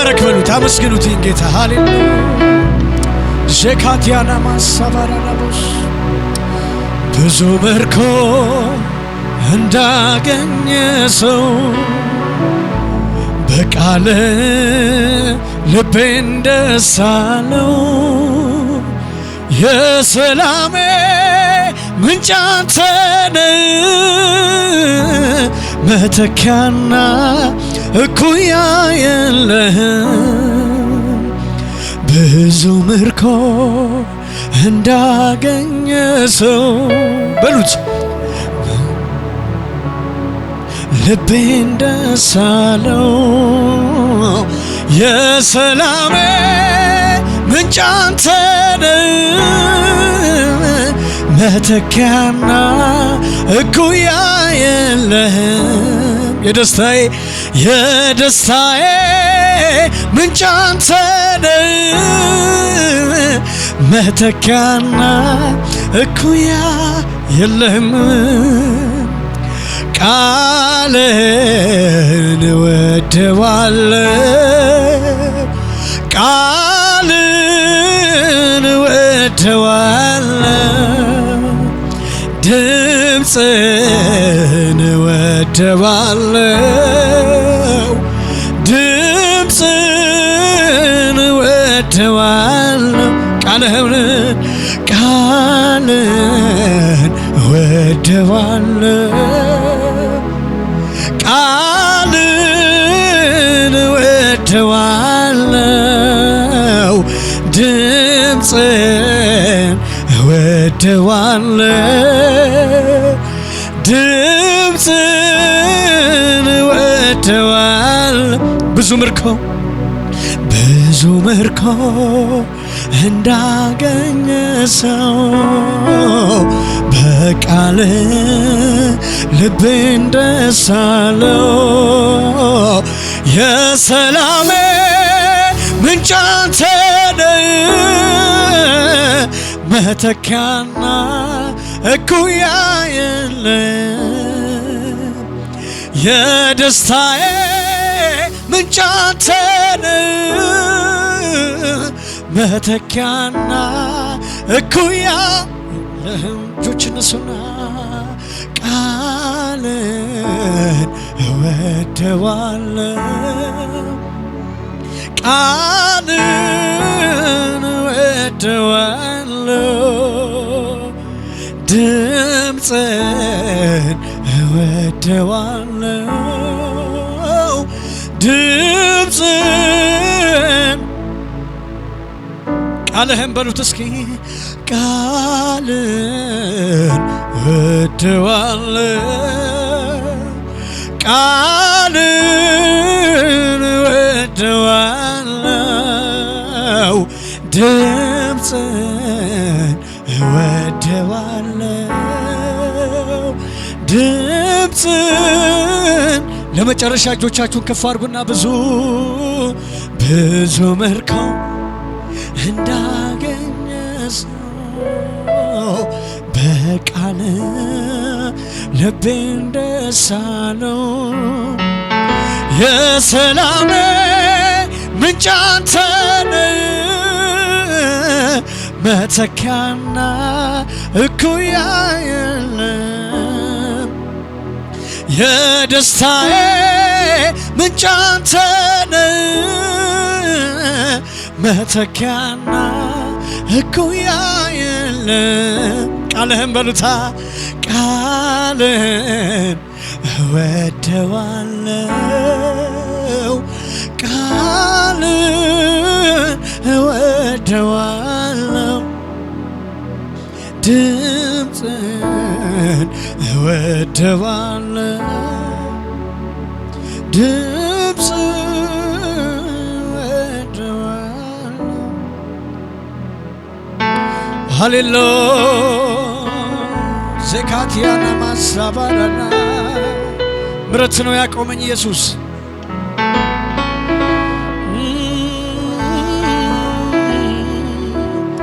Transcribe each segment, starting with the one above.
ይባረክ በሉት፣ አመስግኑት ጌታ። ሃሌሉያ ሸካቲያና ማሳባራናቦስ ብዙ ምርኮ እንዳገኘ ሰው በቃል ልቤን ደስ አለው። የሰላሜ ምንጭ አንተ ነህ፣ መተኪያና እኩያ የለህም። ብዙ ምርኮ እንዳገኘ ሰው በሉት ልቤን ደስ አለው። የሰላሜ ምንጭ አንተ ነህ፣ መተኪያና እኩያ የለህም። የደስታዬ ምንጭ አንተ ነህ፣ መተኪያና እኩያ የለህም። ቃልን እወደዋለሁ፣ ቃልን እወደዋለሁ፣ ድምፅን እወደዋለሁ፣ ድምፅን እወደዋለሁ። ቃልን እወደዋለሁ፣ ቃልን እወደዋለሁ፣ ድምፅን እወደዋለሁ፣ ድምፅን እወደዋለሁ። ብዙ ምርኮ እንዳገኘ ሰው በቃል ልቤን ደስ አለው። የሰላሜ ምንጭ አንተ ነህ፣ መተኪያና እኩያ የለም። የደስታዬ ምንጭ አንተ ነህ፣ መተኪያና እኩያ የለህም። እጆች እነሱና ቃልን እወደዋለሁ፣ ቃልን እወደዋለሁ፣ ድምፅን እወደዋለሁ፣ ድምፅን ቃልህን በሉት እስኪ ቃልን እወደዋለሁ፣ ቃልን እወደዋለሁ፣ ድምፅን እወደዋለሁ፣ ድምፅን ለመጨረሻ እጆቻችሁን ከፍ አድርጉና ብዙ ምርኮ እንዳገኘ ሰው በቃል ልቤን ደስ አለው። የሰላሜ ምንጭ አንተ ነህ፣ መተኪያና እኩያ የለም። የደስታዬ ምንጭ አንተ ነህ፣ መተኪያና እኩያ የለም። ቃልህን በሉታ ቃልህን እወደዋለሁ፣ ቃልህን እወደዋለሁ፣ ድምፅህን እወደዋለሁ፣ ድምፅህን እወደዋለሁ። ሃሌሉያ ዘካቲያና ማሳባራና ምረት ነው ያቆመኝ ኢየሱስ።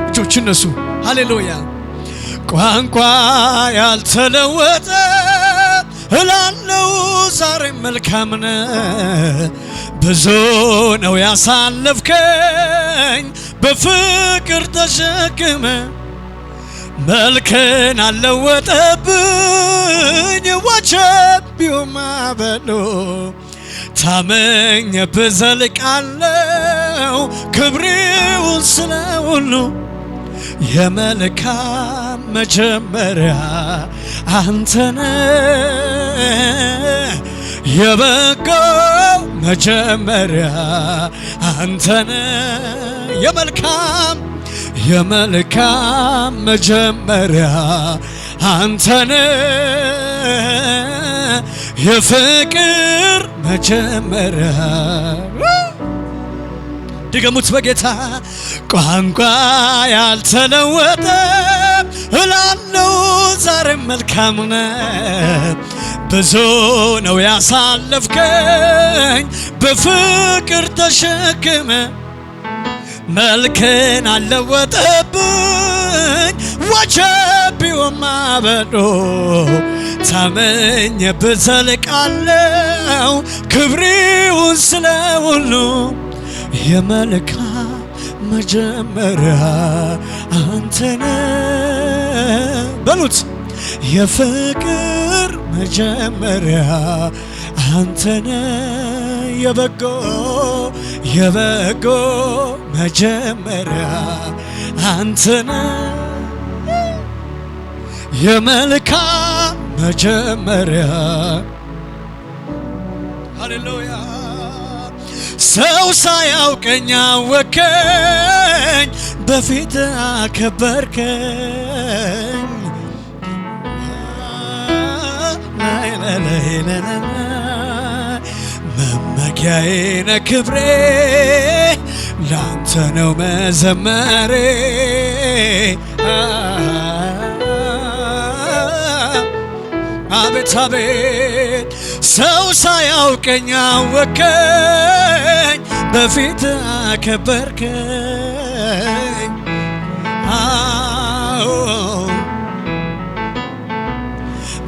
እጆች እነሱ ሃሌሉያ ቋንቋ ያልተለወጠ እላለው ዛሬ መልካም ነህ ብዙ ነው ያሳለፍከኝ በፍቅር ተሸክመ መልክን አለወጠብኝ ወጀቢው ማበሎ ታመኝብህ ዘልቃለው ክብሬውን ስለሁሉ የመልካም መጀመሪያ አንተነ የበጎ መጀመሪያ አንተነ የመልካም መጀመሪያ አንተነ የፍቅር መጀመሪያ ድገሙት በጌታ ቋንቋ ያልተለወጠ እላለው ዛሬ መልካም ነህ ብዙ ነው ያሳለፍከኝ በፍቅር ተሸክመ መልክን አለወጠብኝ ወጀቢው ማበሎ ታመኝብህ ዘልቃለው ክብሬውን ስለሁሉ የመልካም መጀመሪያ አንተነ በሉት የፍቅር መጀመሪያ አንተነ የበጎ መጀመሪያ አንተነ የመልካም መጀመሪያ ሃሌሉያ ሰው ሳያውቀኝ አወከኝ በፊት አከበርከኝ መመኪያዬ ነህ ክብሬ ላንተ ነው መዘመሬ አቤት አቤት ሰው ሳያውቀኝ አወከኝ በፊት አከበርከኝ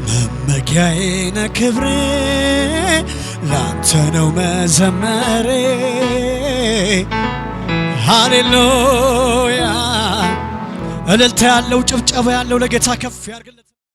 መመኪያዬ ነህ ክብሬ ላንተ ነው መዘመሬ ሃሌሉያ እልልታ ያለው ጭብጨባ ያለው ለጌታ ከፍ ያርግለት